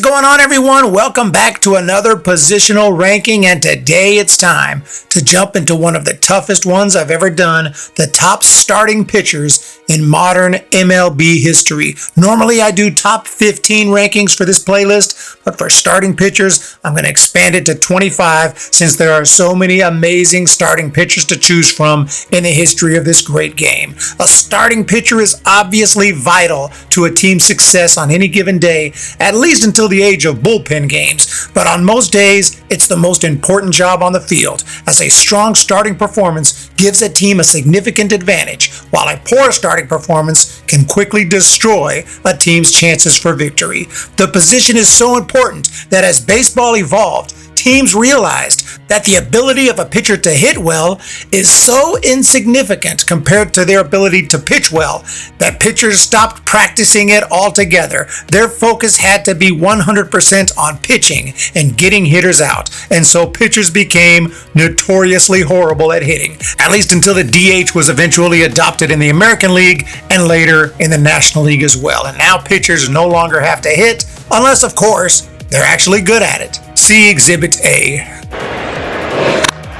going on, everyone? Welcome back to another positional ranking, and today it's time to jump into one of the toughest ones I've ever done, the top starting pitchers in modern MLB history. Normally I do top 15 rankings for this playlist, but for starting pitchers, I'm going to expand it to 25 since there are so many amazing starting pitchers to choose from in the history of this great game. A starting pitcher is obviously vital to a team's success on any given day, at least until the age of bullpen games, but on most days, it's the most important job on the field, as a strong starting performance gives a team a significant advantage, while a poor starting performance can quickly destroy a team's chances for victory. The position is so important that as baseball evolved, teams realized that the ability of a pitcher to hit well is so insignificant compared to their ability to pitch well that pitchers stopped practicing it altogether. Their focus had to be 100% on pitching and getting hitters out, and so pitchers became notoriously horrible at hitting, at least until the DH was eventually adopted in the American League and later in the National League as well. And now pitchers no longer have to hit, unless of course they're actually good at it. See Exhibit A.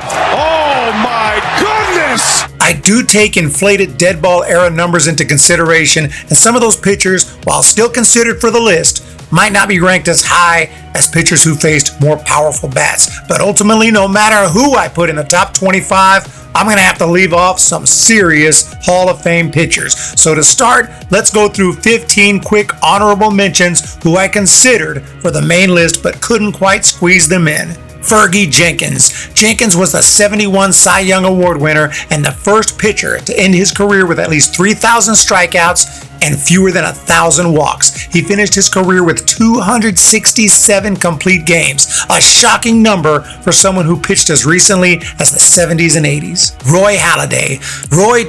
Oh my goodness! I do take inflated dead ball era numbers into consideration, and some of those pitchers, while still considered for the list, might not be ranked as high as pitchers who faced more powerful bats. But ultimately, no matter who I put in the top 25, I'm going to have to leave off some serious Hall of Fame pitchers. So to start, let's go through 15 quick honorable mentions who I considered for the main list but couldn't quite squeeze them in. Fergie Jenkins. Jenkins was the 71 Cy Young Award winner and the first pitcher to end his career with at least 3,000 strikeouts and fewer than 1,000 walks. He finished his career with 267 complete games, a shocking number for someone who pitched as recently as the 70s and 80s. Roy Halladay.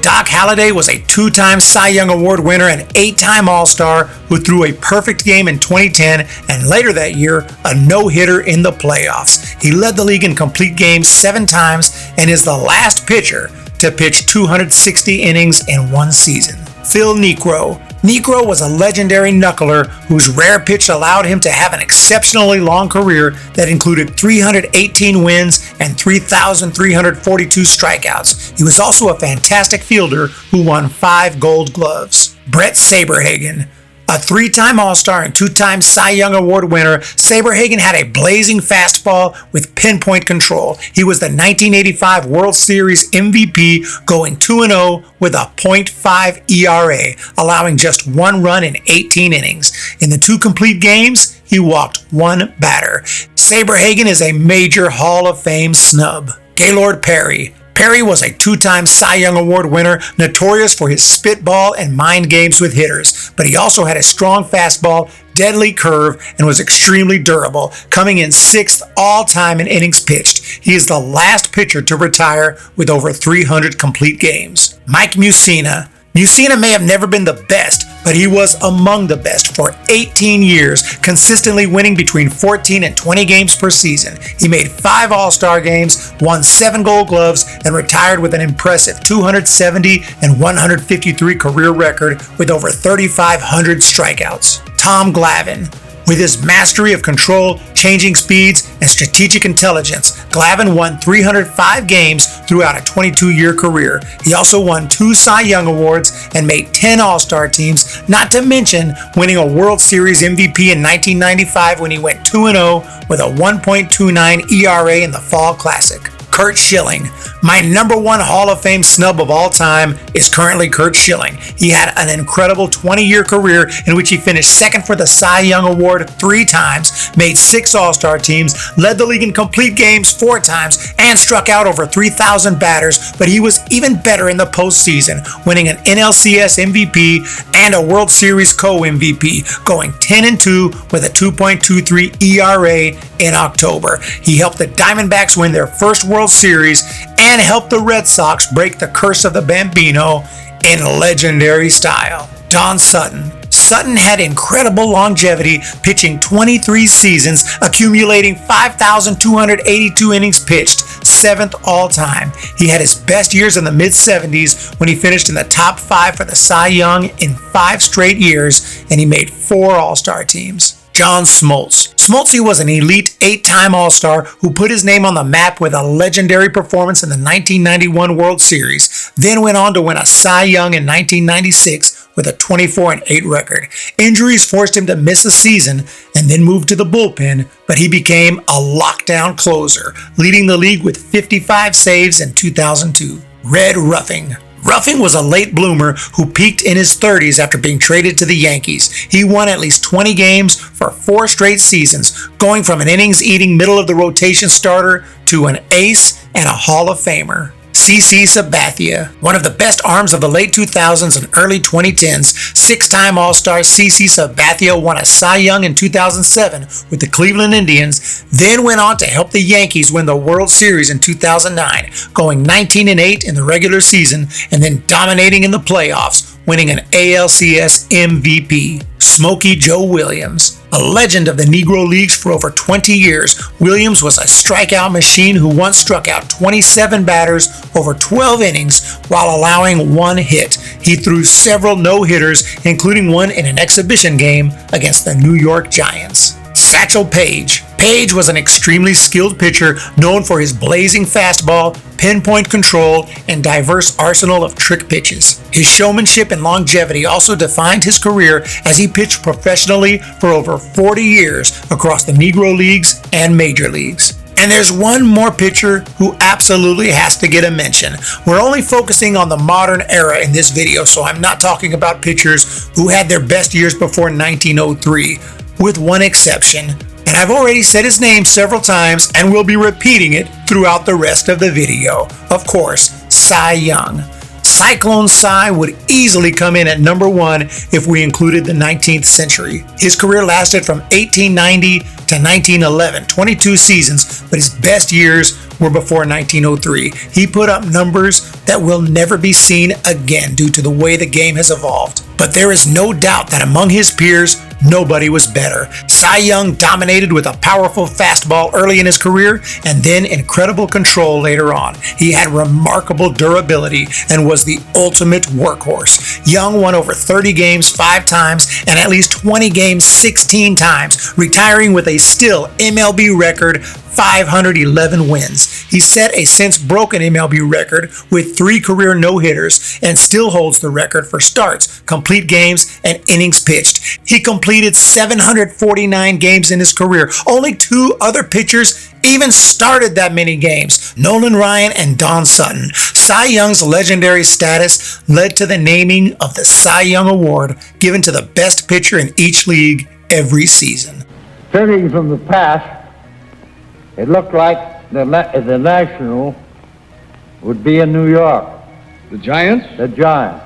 Doc Halladay was a two-time Cy Young Award winner and 8-time All-Star who threw a perfect game in 2010 and later that year a no-hitter in the playoffs. He led the league in complete games 7 times and is the last pitcher to pitch 260 innings in one season. Phil Niekro. Niekro was a legendary knuckler whose rare pitch allowed him to have an exceptionally long career that included 318 wins and 3,342 strikeouts. He was also a fantastic fielder who won 5 Gold Gloves. Brett Saberhagen. A 3-time All-Star and 2-time Cy Young Award winner, Saberhagen had a blazing fastball with pinpoint control. He was the 1985 World Series MVP, going 2-0 with a .5 ERA, allowing just 1 run in 18 innings. In the 2 complete games, he walked 1 batter. Saberhagen is a major Hall of Fame snub. Gaylord Perry. Perry was a 2-time Cy Young Award winner, notorious for his spitball and mind games with hitters, but he also had a strong fastball, deadly curve, and was extremely durable, coming in 6th all-time in innings pitched. He is the last pitcher to retire with over 300 complete games. Mike Mussina. Mussina may have never been the best, but he was among the best for 18 years, consistently winning between 14 and 20 games per season. He made 5 All-Star games, won 7 Gold Gloves, and retired with an impressive 270 and 153 career record with over 3,500 strikeouts. Tom Glavine. With his mastery of control, changing speeds, and strategic intelligence, Glavine won 305 games throughout a 22-year career. He also won 2 Cy Young Awards and made 10 All-Star teams, not to mention winning a World Series MVP in 1995 when he went 2-0 with a 1.29 ERA in the Fall Classic. Curt Schilling. My number 1 Hall of Fame snub of all time is currently Curt Schilling. He had an incredible 20-year career in which he finished 2nd for the Cy Young Award 3 times, made 6 All-Star teams, led the league in complete games 4 times, and struck out over 3,000 batters, but he was even better in the postseason, winning an NLCS MVP and a World Series co-MVP, going 10-2 with a 2.23 ERA in October. He helped the Diamondbacks win their first World Series and helped the Red Sox break the curse of the Bambino in legendary style. Don Sutton. Sutton had incredible longevity, pitching 23 seasons, accumulating 5,282 innings pitched, 7th all-time. He had his best years in the mid-70s when he finished in the top 5 for the Cy Young in 5 straight years, and he made 4 All-Star teams. John Smoltz. Smoltzy was an elite 8-time All-Star who put his name on the map with a legendary performance in the 1991 World Series, then went on to win a Cy Young in 1996 with a 24-8 record. Injuries forced him to miss a season and then moved to the bullpen, but he became a lockdown closer, leading the league with 55 saves in 2002. Red Ruffing. Ruffing was a late bloomer who peaked in his 30s after being traded to the Yankees. He won at least 20 games for 4 straight seasons, going from an innings-eating middle-of-the-rotation starter to an ace and a Hall of Famer. CC Sabathia, one of the best arms of the late 2000s and early 2010s, 6-time All-Star CC Sabathia won a Cy Young in 2007 with the Cleveland Indians, then went on to help the Yankees win the World Series in 2009, going 19-8 in the regular season and then dominating in the playoffs, winning an ALCS MVP. Smokey Joe Williams. A legend of the Negro Leagues for over 20 years, Williams was a strikeout machine who once struck out 27 batters over 12 innings while allowing 1 hit. He threw several no-hitters, including one in an exhibition game against the New York Giants. Satchel Paige. Paige was an extremely skilled pitcher known for his blazing fastball, pinpoint control, and diverse arsenal of trick pitches. His showmanship and longevity also defined his career as he pitched professionally for over 40 years across the Negro Leagues and Major Leagues. And there's one more pitcher who absolutely has to get a mention. We're only focusing on the modern era in this video, so I'm not talking about pitchers who had their best years before 1903, with one exception. And I've already said his name several times and will be repeating it throughout the rest of the video. Of course, Cy Young. Cyclone Cy would easily come in at number 1 if we included the 19th century. His career lasted from 1890 to 1911, 22 seasons, but his best years were before 1903. He put up numbers that will never be seen again due to the way the game has evolved. But there is no doubt that among his peers, nobody was better. Cy Young dominated with a powerful fastball early in his career and then incredible control later on. He had remarkable durability and was the ultimate workhorse. Young won over 30 games 5 times and at least 20 games 16 times, retiring with a still MLB record 511 wins. He set a since broken MLB record with 3 career no-hitters and still holds the record for starts, complete games, and innings pitched. He completed 749 games in his career. Only 2 other pitchers even started that many games, Nolan Ryan and Don Sutton. Cy Young's legendary status led to the naming of the Cy Young Award given to the best pitcher in each league every season. Turning from the past, it looked like the National would be in New York. The Giants? The Giants.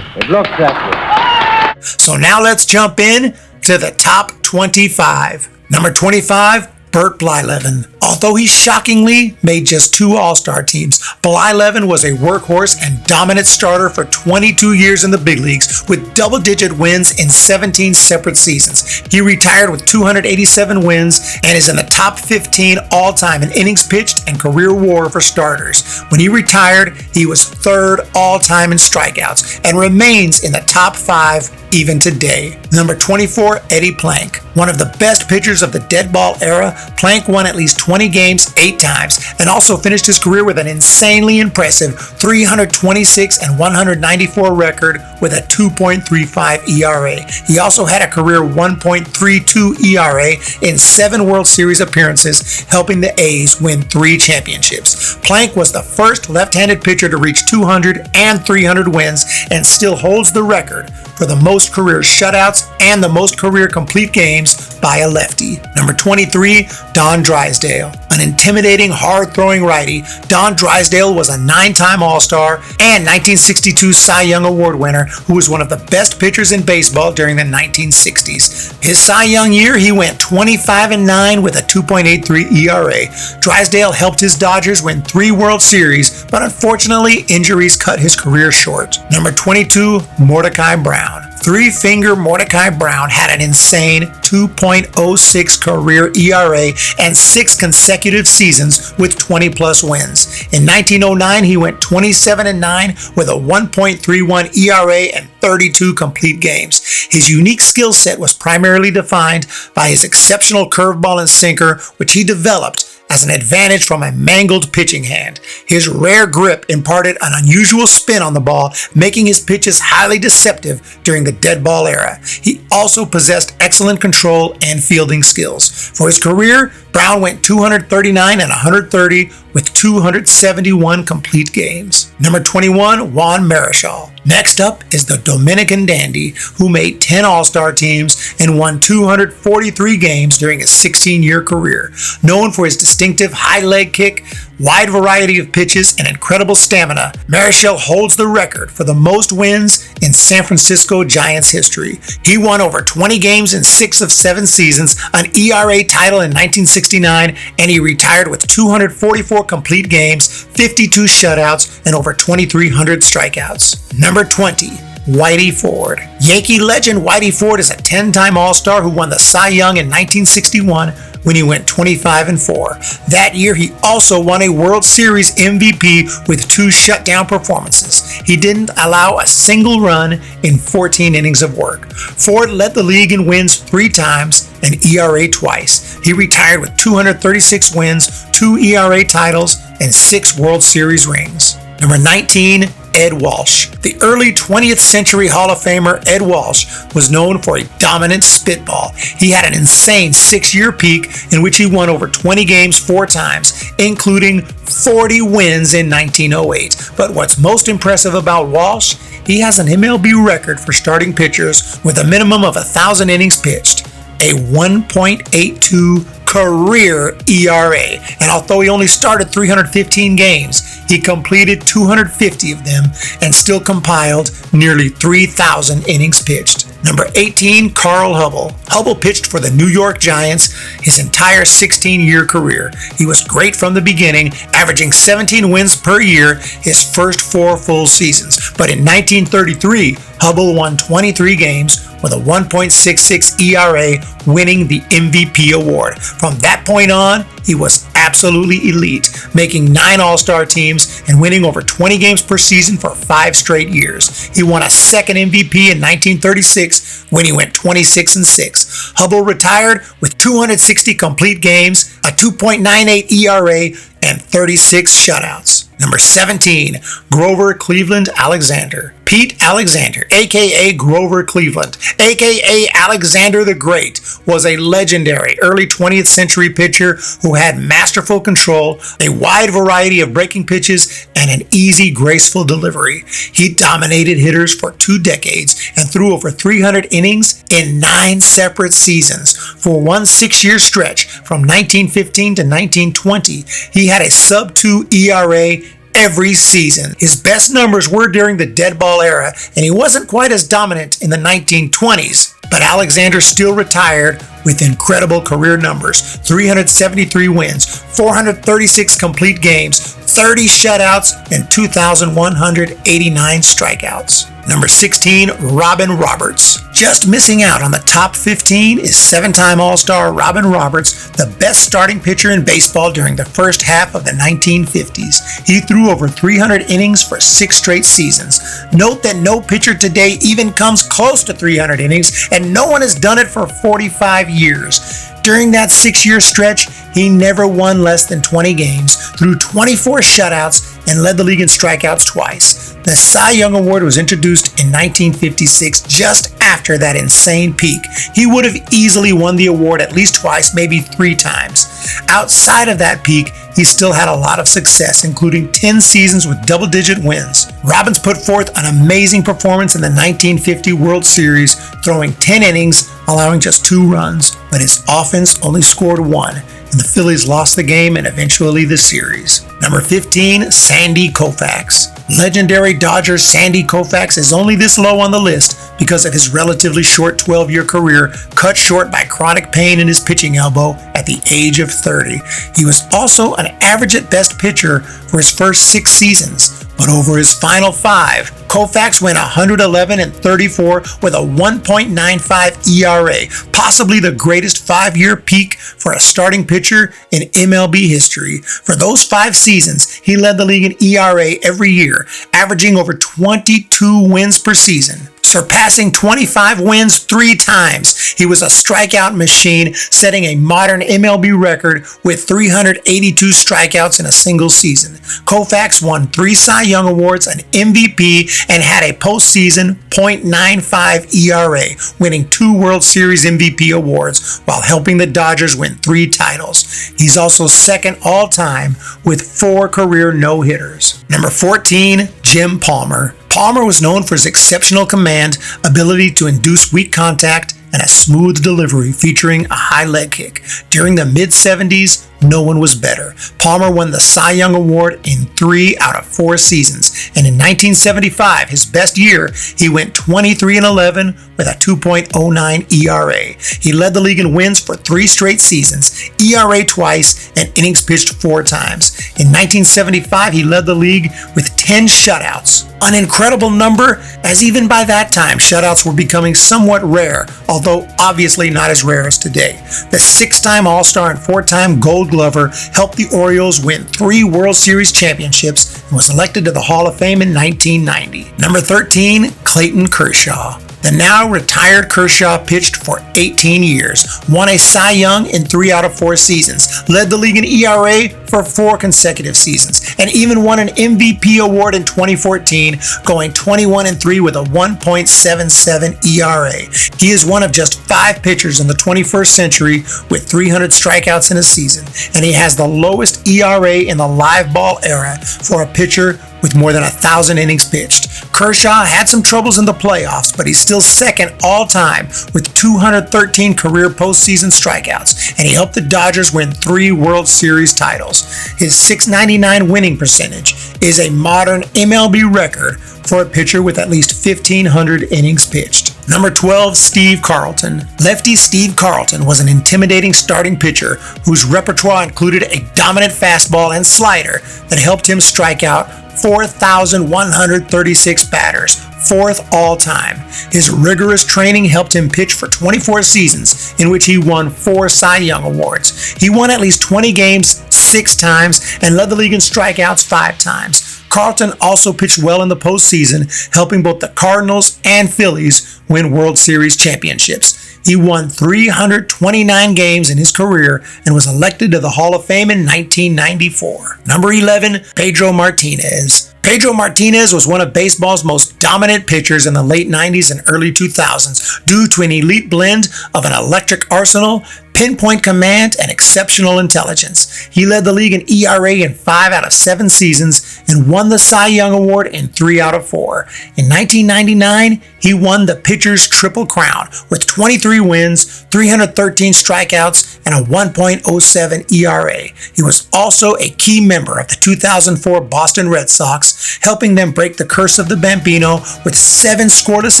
It looks that way. So now let's jump in to the top 25. Number 25, Bert Blyleven. Although he shockingly made just 2 All-Star teams, Blyleven was a workhorse and dominant starter for 22 years in the big leagues with double-digit wins in 17 separate seasons. He retired with 287 wins and is in the top 15 all-time in innings pitched and career WAR for starters. When he retired, he was 3rd all-time in strikeouts and remains in the top 5 even today. Number 24, Eddie Plank. One of the best pitchers of the dead ball era, Plank won at least 20 games 8 times and also finished his career with an insanely impressive 326 and 194 record with a 2.35 ERA. He also had a career 1.32 ERA in 7 World Series appearances, helping the A's win 3 championships. Plank was the first left-handed pitcher to reach 200 and 300 wins and still holds the record for the most career shutouts and the most career complete games by a lefty. Number 23, Don Drysdale. An intimidating, hard-throwing righty, Don Drysdale was a 9-time All-Star and 1962 Cy Young Award winner who was one of the best pitchers in baseball during the 1960s. His Cy Young year, he went 25-9 with a 2.83 ERA. Drysdale helped his Dodgers win 3 World Series, but unfortunately, injuries cut his career short. Number 22, Mordecai Brown. 3-finger Mordecai Brown had an insane 2.06 career ERA and 6 consecutive seasons with 20-plus wins. In 1909, he went 27-9 with a 1.31 ERA and 32 complete games. His unique skill set was primarily defined by his exceptional curveball and sinker, which he developed as an advantage from a mangled pitching hand. His rare grip imparted an unusual spin on the ball, making his pitches highly deceptive during the dead ball era. He also possessed excellent control and fielding skills. For his career, Brown went 239 and 130 with 271 complete games. Number 21, Juan Marichal. Next up is the Dominican dandy who made 10 All-Star teams and won 243 games during his 16-year career. Known for his distinctive high leg kick, wide variety of pitches, and incredible stamina, Marichal holds the record for the most wins in San Francisco Giants history. He won over 20 games in 6 of 7 seasons, an ERA title in 1969, and he retired with 244 complete games, 52 shutouts, and over 2,300 strikeouts. Number 20. Whitey Ford. Yankee legend Whitey Ford is a 10-time All-Star who won the Cy Young in 1961 when he went 25-4. That year, he also won a World Series MVP with 2 shutdown performances. He didn't allow a single run in 14 innings of work. Ford led the league in wins 3 times and ERA twice. He retired with 236 wins, 2 ERA titles, and 6 World Series rings. Number 19, Ed Walsh. The early 20th century Hall of Famer Ed Walsh was known for a dominant spitball. He had an insane 6-year peak in which he won over 20 games 4 times, including 40 wins in 1908. But what's most impressive about Walsh, he has an MLB record for starting pitchers with a minimum of 1,000 innings pitched, a 1.82 career ERA. And although he only started 315 games, he completed 250 of them and still compiled nearly 3,000 innings pitched. Number 18, Carl Hubbell. Hubbell pitched for the New York Giants his entire 16-year career. He was great from the beginning, averaging 17 wins per year his first 4 full seasons. But in 1933, Hubbell won 23 games with a 1.66 ERA, winning the MVP award. From that point on, he was absolutely elite, making 9 All-Star teams and winning over 20 games per season for 5 straight years. He won a second MVP in 1936 when he went 26-6. Hubbell retired with 260 complete games, a 2.98 ERA, and 36 shutouts. Number 17, Grover Cleveland Alexander. Pete Alexander, aka Grover Cleveland, aka Alexander the Great, was a legendary early 20th century pitcher who had masterful control, a wide variety of breaking pitches, and an easy, graceful delivery. He dominated hitters for 2 decades and threw over 300 innings in 9 separate seasons. For one 6-year stretch from 1915 to 1920, he had a sub-2 ERA every season. His best numbers were during the dead ball era, and he wasn't quite as dominant in the 1920s. But Alexander still retired with incredible career numbers: 373 wins, 436 complete games, 30 shutouts, and 2,189 strikeouts. Number 16, Robin Roberts. Just missing out on the top 15 is 7-time All-Star Robin Roberts, the best starting pitcher in baseball during the first half of the 1950s. He threw over 300 innings for 6 straight seasons. Note that no pitcher today even comes close to 300 innings, and no one has done it for 45 years. During that 6-year stretch, he never won less than 20 games, threw 24 shutouts, and led the league in strikeouts twice. The Cy Young Award was introduced in 1956, just after that insane peak. He would have easily won the award at least twice, maybe 3 times. Outside of that peak, he still had a lot of success, including 10 seasons with double-digit wins. Robbins put forth an amazing performance in the 1950 World Series, throwing 10 innings, allowing just 2 runs, but his offense only scored 1, and the Phillies lost the game and eventually the series. Number 15, Sandy Koufax. Legendary Dodger Sandy Koufax is only this low on the list because of his relatively short 12-year career, cut short by chronic pain in his pitching elbow at the age of 30. He was also an average at best pitcher for his first 6 seasons, but over his final 5, Koufax went 111-34 with a 1.95 ERA, possibly the greatest 5-year peak for a starting pitcher in MLB history. For those 5 seasons, he led the league in ERA every year, averaging over 22 wins per season, surpassing 25 wins 3 times. He was a strikeout machine, setting a modern MLB record with 382 strikeouts in a single season. Koufax won 3 Cy Young Awards, an MVP, and had a postseason .95 ERA, winning 2 World Series MVP awards while helping the Dodgers win 3 titles. He's also second all-time with 4 career no-hitters. Number 14, Jim Palmer. Palmer was known for his exceptional command, ability to induce weak contact, and a smooth delivery featuring a high leg kick. During the mid-70s, no one was better. Palmer won the Cy Young Award in 3 out of 4 seasons, and in 1975, his best year, he went 23-11 with a 2.09 ERA. He led the league in wins for 3 straight seasons, ERA twice, and innings pitched 4 times. In 1975, he led the league with 10 shutouts, an incredible number, as even by that time, shutouts were becoming somewhat rare, although obviously not as rare as today. The 6-time All-Star and 4-time Gold Glover helped the Orioles win 3 World Series championships and was elected to the Hall of Fame in 1990. Number 13, Clayton Kershaw. The now retired Kershaw pitched for 18 years, won a Cy Young in 3 out of 4 seasons, led the league in ERA for 4 consecutive seasons, and even won an MVP award in 2014, going 21-3 with a 1.77 ERA. He is one of just 5 pitchers in the 21st century with 300 strikeouts in a season, and he has the lowest ERA in the live ball era for a pitcher with more than 1,000 innings pitched. Kershaw had some troubles in the playoffs, but he's still second all-time with 213 career postseason strikeouts, and he helped the Dodgers win 3 World Series titles. His .699 winning percentage is a modern MLB record for a pitcher with at least 1,500 innings pitched. Number 12, Steve Carlton. Lefty Steve Carlton was an intimidating starting pitcher whose repertoire included a dominant fastball and slider that helped him strike out 4,136 batters, 4th all-time. His rigorous training helped him pitch for 24 seasons, in which he won 4 Cy Young Awards. He won at least 20 games 6 times and led the league in strikeouts 5 times. Carlton also pitched well in the postseason, helping both the Cardinals and Phillies win World Series championships. He won 329 games in his career and was elected to the Hall of Fame in 1994. Number 11, Pedro Martinez. Pedro Martinez was one of baseball's most dominant pitchers in the late 90s and early 2000s due to an elite blend of an electric arsenal, pinpoint command, and exceptional intelligence. He led the league in ERA in 5 out of 7 seasons and won the Cy Young Award in 3 out of 4. In 1999, he won the pitcher's triple crown with 23 wins, 313 strikeouts, and a 1.07 ERA. He was also a key member of the 2004 Boston Red Sox, helping them break the curse of the Bambino with 7 scoreless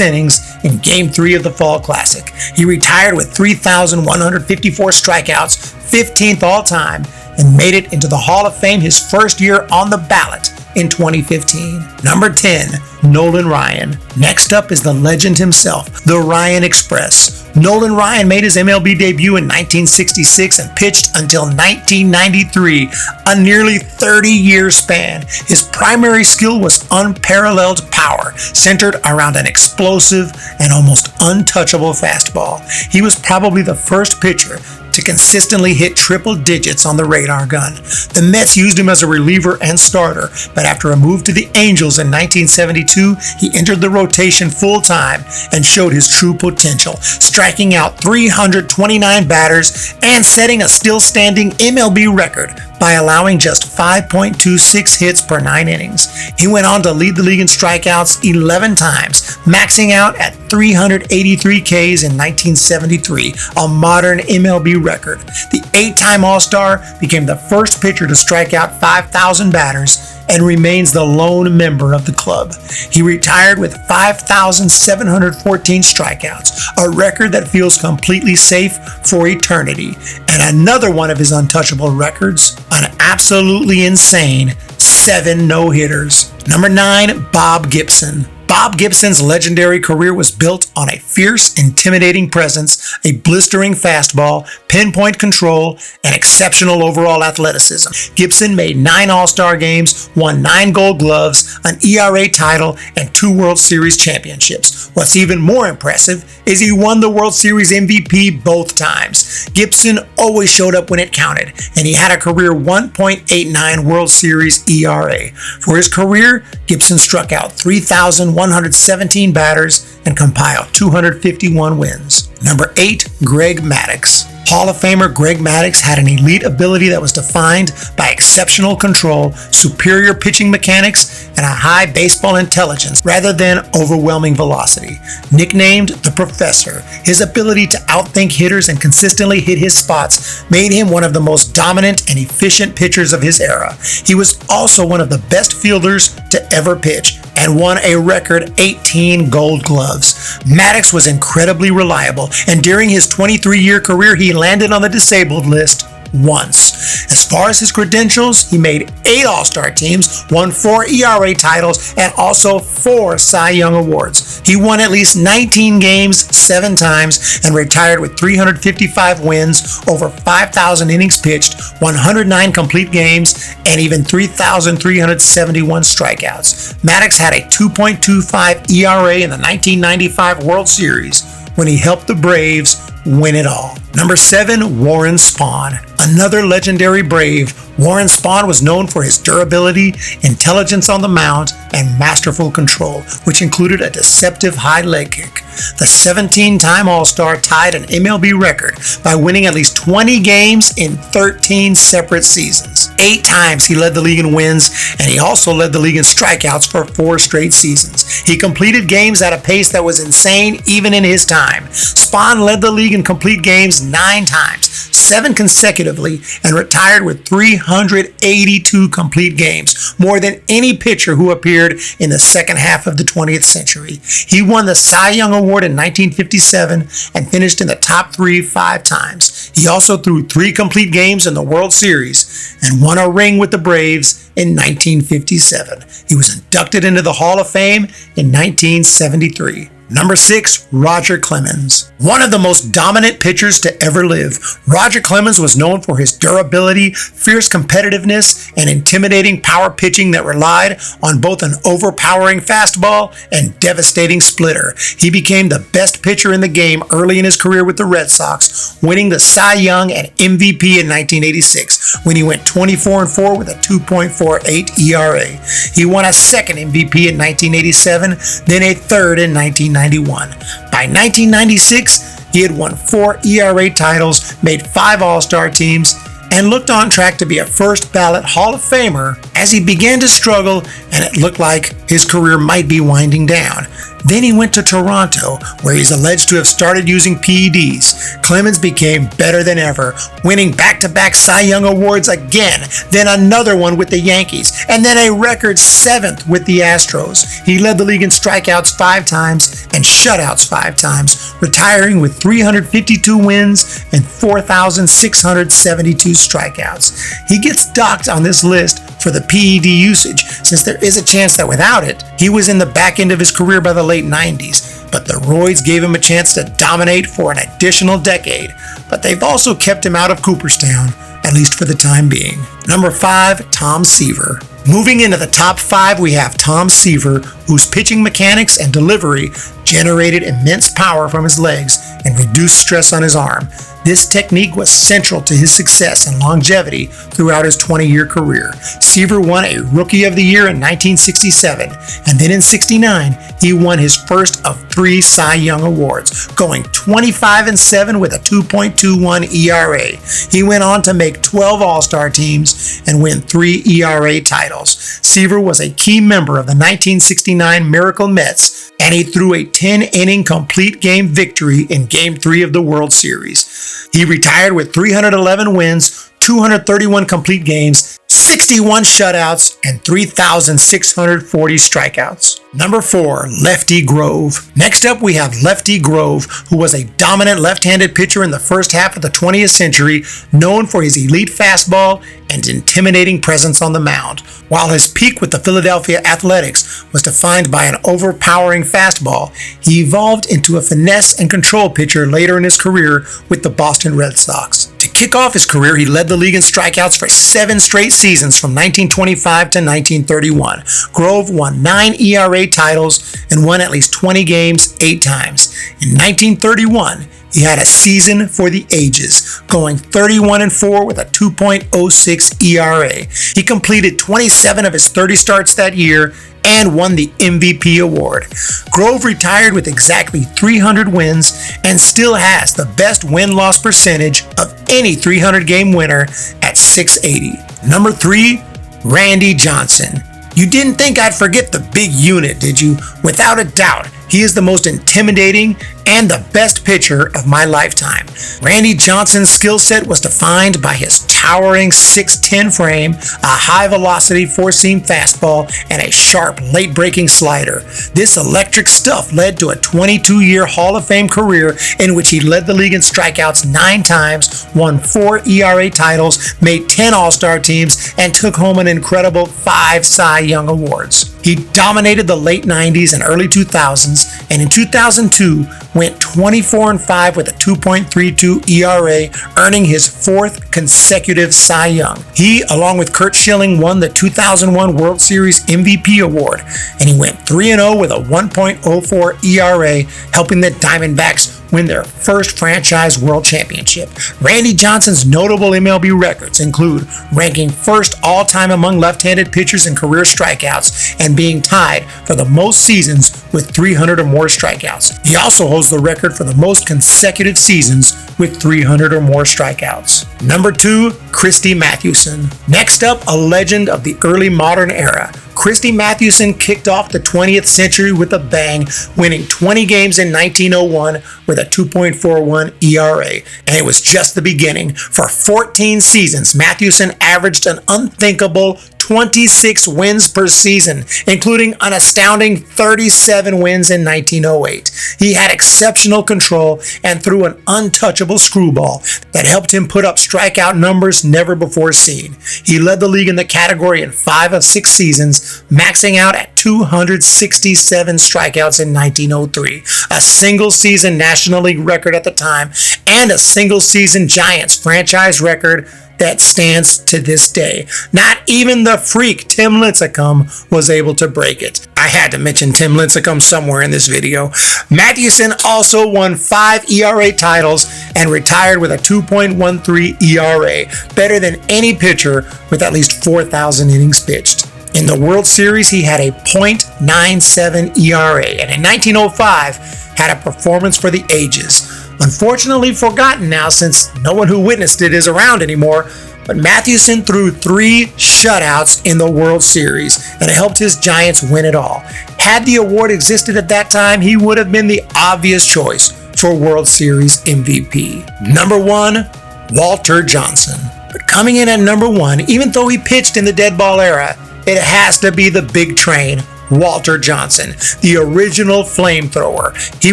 innings in Game 3 of the Fall Classic. He retired with 3,154 strikeouts, 15th all-time, and made it into the Hall of Fame his first year on the ballot in 2015. Number 10, Nolan Ryan. Next up is the legend himself, the Ryan Express. Nolan Ryan made his MLB debut in 1966 and pitched until 1993, a nearly 30-year span. His primary skill was unparalleled power, centered around an explosive and almost untouchable fastball. He was probably the first pitcher to consistently hit triple digits on the radar gun. The Mets used him as a reliever and starter, but after a move to the Angels in 1972, he entered the rotation full-time and showed his true potential, striking out 329 batters and setting a still-standing MLB record by allowing just 5.26 hits per 9 innings. He went on to lead the league in strikeouts 11 times, maxing out at 383 Ks in 1973, a modern MLB record. The 8-time All-Star became the first pitcher to strike out 5,000 batters and remains the lone member of the club. He retired with 5,714 strikeouts, a record that feels completely safe for eternity. And another one of his untouchable records, an absolutely insane 7 no-hitters. Number 9, Bob Gibson. Bob Gibson's legendary career was built on a fierce, intimidating presence, a blistering fastball, pinpoint control, and exceptional overall athleticism. Gibson made 9 All-Star games, won 9 Gold Gloves, an ERA title, and 2 World Series championships. What's even more impressive is he won the World Series MVP both times. Gibson always showed up when it counted, and he had a career 1.89 World Series ERA. For his career, Gibson struck out 3,117 batters and compiled 251 wins. Number 8, Greg Maddux. Hall of Famer Greg Maddux had an elite ability that was defined by exceptional control, superior pitching mechanics, and a high baseball intelligence rather than overwhelming velocity. Nicknamed the Professor, his ability to outthink hitters and consistently hit his spots made him one of the most dominant and efficient pitchers of his era. He was also one of the best fielders to ever pitch and won a record 18 Gold Gloves. Maddux was incredibly reliable, and during his 23-year career, he landed on the disabled list once. As far as his credentials, he made 8 All-Star teams, won 4 ERA titles, and also 4 Cy Young Awards. He won at least 19 games 7 times and retired with 355 wins, over 5,000 innings pitched, 109 complete games, and even 3,371 strikeouts. Maddux had a 2.25 ERA in the 1995 World Series when he helped the Braves win it all. Number 7, Warren Spahn. Another legendary Brave, Warren Spahn was known for his durability, intelligence on the mound, and masterful control, which included a deceptive high leg kick. The 17-time All-Star tied an MLB record by winning at least 20 games in 13 separate seasons. 8 times he led the league in wins, and he also led the league in strikeouts for 4 straight seasons. He completed games at a pace that was insane even in his time. Spahn led the league in complete games 9 times, 7 consecutively, and retired with 382 complete games, more than any pitcher who appeared in the second half of the 20th century. He won the Cy Young Award in 1957 and finished in the top 3 5 times. He also threw 3 complete games in the World Series and won a ring with the Braves in 1957. He was inducted into the Hall of Fame in 1973. Number 6, Roger Clemens. One of the most dominant pitchers to ever live, Roger Clemens was known for his durability, fierce competitiveness, and intimidating power pitching that relied on both an overpowering fastball and devastating splitter. He became the best pitcher in the game early in his career with the Red Sox, winning the Cy Young and MVP in 1986 when he went 24-4 with a 2.48 ERA. He won a second MVP in 1987, then a third in 1991. By 1996, he had won 4 ERA titles, made 5 All-Star teams, and looked on track to be a first-ballot Hall of Famer as he began to struggle and it looked like his career might be winding down. Then he went to Toronto, where he's alleged to have started using PEDs. Clemens became better than ever, winning back-to-back Cy Young Awards again, then another one with the Yankees, and then a record 7th with the Astros. He led the league in strikeouts 5 times and shutouts 5 times, retiring with 352 wins and 4,672 strikeouts. He gets docked on this list for the PED usage, since there is a chance that without it, he was in the back end of his career by the late 90s, but the roids gave him a chance to dominate for an additional decade, but they've also kept him out of Cooperstown, at least for the time being. Number 5, Tom Seaver. Moving into the top 5, we have Tom Seaver, whose pitching mechanics and delivery generated immense power from his legs and reduced stress on his arm. This technique was central to his success and longevity throughout his 20-year career. Seaver won a Rookie of the Year in 1967, and then in '69, he won his first of 3 Cy Young Awards, going 25-7 with a 2.21 ERA. He went on to make 12 All-Star teams and win 3 ERA titles. Seaver was a key member of the 1969 Miracle Mets, and he threw a 10-inning complete game victory in Game 3 of the World Series. He retired with 311 wins, 231 complete games, 61 shutouts, and 3,640 strikeouts. Number 4, Lefty Grove. Next up, we have Lefty Grove, who was a dominant left-handed pitcher in the first half of the 20th century, known for his elite fastball and intimidating presence on the mound. While his peak with the Philadelphia Athletics was defined by an overpowering fastball, he evolved into a finesse and control pitcher later in his career with the Boston Red Sox. To kick off his career, he led the league in strikeouts for 7 straight seasons from 1925 to 1931. Grove won 9 ERA titles and won at least 20 games 8 times. In 1931, he had a season for the ages, going 31-4 with a 2.06 ERA. He completed 27 of his 30 starts that year and won the MVP award. Grove retired with exactly 300 wins and still has the best win-loss percentage of any 300-game winner at .680. Number 3, Randy Johnson. You didn't think I'd forget the big unit, did you? Without a doubt, he is the most intimidating and the best pitcher of my lifetime. Randy Johnson's skill set was defined by his towering 6'10 frame, a high-velocity four-seam fastball, and a sharp, late-breaking slider. This electric stuff led to a 22-year Hall of Fame career in which he led the league in strikeouts 9 times, won 4 ERA titles, made 10 All-Star teams, and took home an incredible 5 Cy Young Awards. He dominated the late 90s and early 2000s, and in 2002 went 24-5 with a 2.32 ERA, earning his 4th consecutive Cy Young. He, along with Curt Schilling, won the 2001 World Series MVP award, and he went 3-0 with a 1.04 ERA, helping the Diamondbacks win their first franchise world championship. Randy Johnson's notable MLB records include ranking first all-time among left-handed pitchers in career strikeouts and being tied for the most seasons with 300 or more strikeouts. He also holds the record for the most consecutive seasons with 300 or more strikeouts. Number 2, Christy Mathewson. Next up, a legend of the early modern era. Christy Mathewson kicked off the 20th century with a bang, winning 20 games in 1901 with a 2.41 ERA. And it was just the beginning. For 14 seasons, Mathewson averaged an unthinkable 26 wins per season, including an astounding 37 wins in 1908. He had exceptional control and threw an untouchable screwball that helped him put up strikeout numbers never before seen. He led the league in the category in 5 of 6 seasons, maxing out at 267 strikeouts in 1903, a single-season National League record at the time, and a single-season Giants franchise record that stands to this day. Not even the freak Tim Lincecum was able to break it. I had to mention Tim Lincecum somewhere in this video. Mathewson also won 5 ERA titles and retired with a 2.13 ERA, better than any pitcher with at least 4,000 innings pitched. In the World Series, he had a .97 ERA, and in 1905, had a performance for the ages. Unfortunately forgotten now since no one who witnessed it is around anymore, but Mathewson threw 3 shutouts in the World Series, and it helped his Giants win it all. Had the award existed at that time, he would have been the obvious choice for World Series MVP. Number 1, Walter Johnson. But coming in at number 1, even though he pitched in the dead ball era, it has to be the big train, Walter Johnson, the original flamethrower. He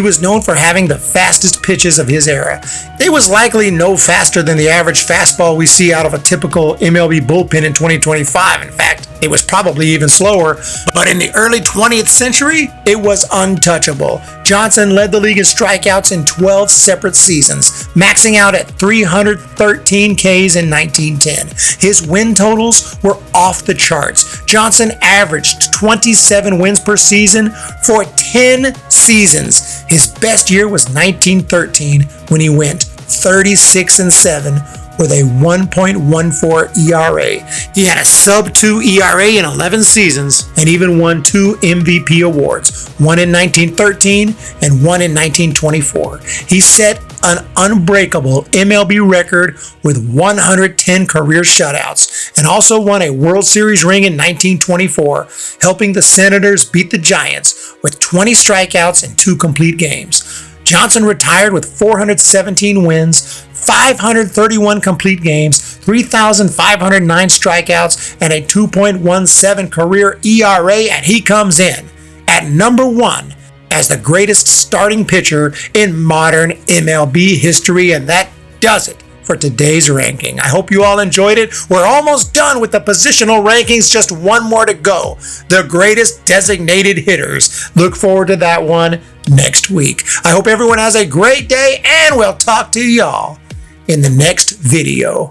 was known for having the fastest pitches of his era. It was likely no faster than the average fastball we see out of a typical MLB bullpen in 2025. In fact, it was probably even slower, but in the early 20th century, it was untouchable. Johnson led the league in strikeouts in 12 separate seasons, maxing out at 313 Ks in 1910. His win totals were off the charts. Johnson averaged 27 wins per season for 10 seasons. His best year was 1913 when he went 36-7 with a 1.14 ERA. He had a sub-2 ERA in 11 seasons and even won 2 MVP awards, one in 1913 and one in 1924. He set an unbreakable MLB record with 110 career shutouts and also won a World Series ring in 1924, helping the Senators beat the Giants with 20 strikeouts and 2 complete games. Johnson retired with 417 wins, 531 complete games, 3,509 strikeouts, and a 2.17 career ERA, and he comes in at number 1 as the greatest starting pitcher in modern MLB history, and that does it for today's ranking. I hope you all enjoyed it. We're almost done with the positional rankings, just one more to go. The greatest designated hitters. Look forward to that one next week. I hope everyone has a great day, and we'll talk to y'all in the next video.